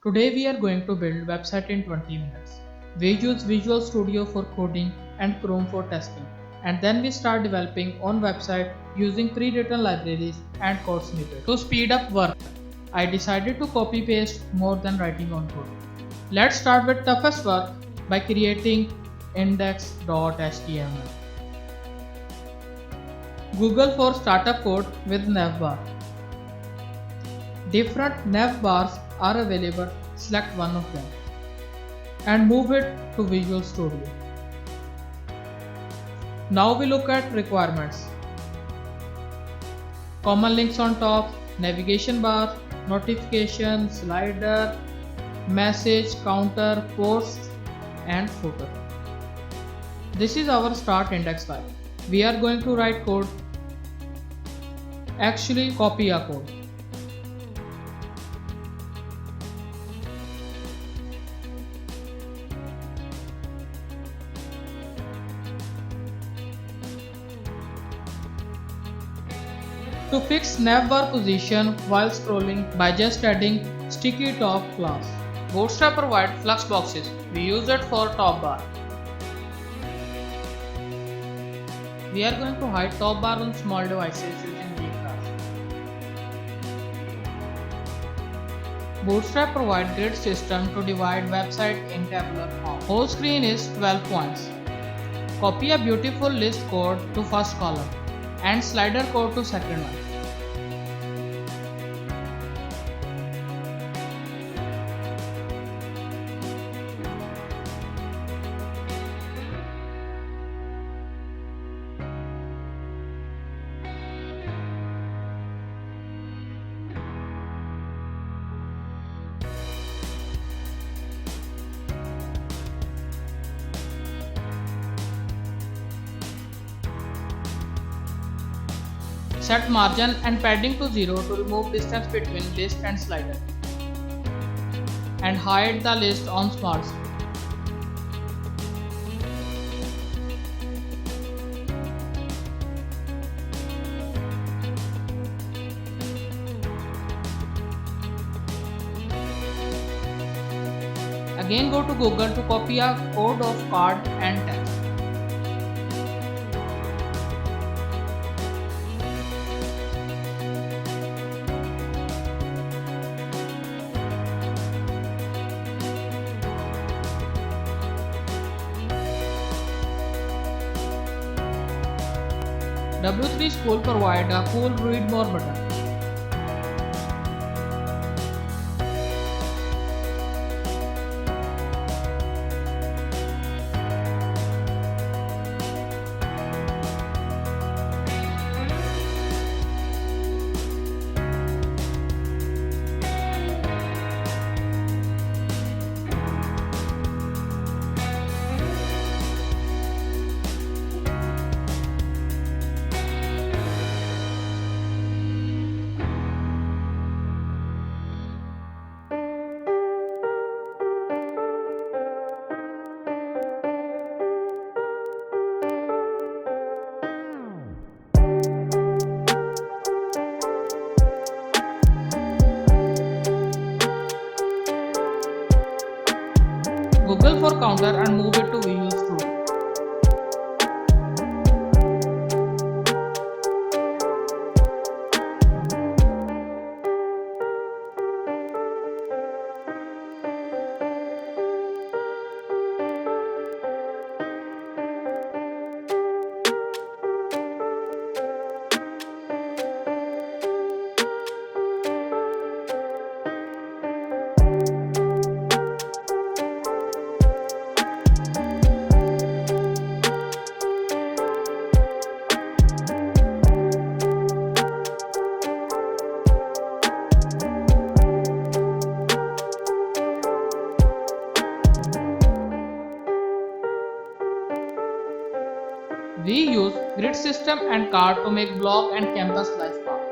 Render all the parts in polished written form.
Today we are going to build website in 20 minutes. We use Visual Studio for coding and Chrome for testing. And then we start developing on website using pre-written libraries and code snippets. To speed up work, I decided to copy paste more than writing on code. Let's start with toughest work by creating index.html. Google for startup code with navbar. Different nav bars are available. Select one of them and move it to Visual Studio. Now we look at requirements. Common links on top, navigation bar, notification, slider, message, counter, post and footer. This is our start index file. We are going to write code, actually copy a code. To fix navbar position while scrolling by just adding sticky top class. Bootstrap provides flux boxes. We use it for top bar. We are going to hide top bar on small devices using gclass. Bootstrap provides grid system to divide website in tabular form. Whole screen is 12 points. Copy a beautiful list code to first column and slider code to second one. Set margin and padding to 0 to remove distance between list and slider. And hide the list on small screen. Again go to Google to copy a code of card and text. W3 School provides a cool read more button. Google for counter and move it to Visual Studio. We use grid system and card to make blog and campus life path.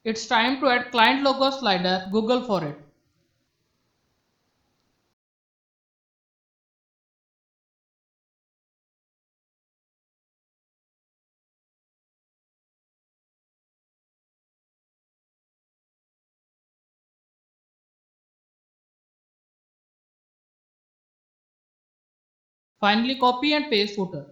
It's time to add client logo slider, Google for it. Finally, copy and paste footer.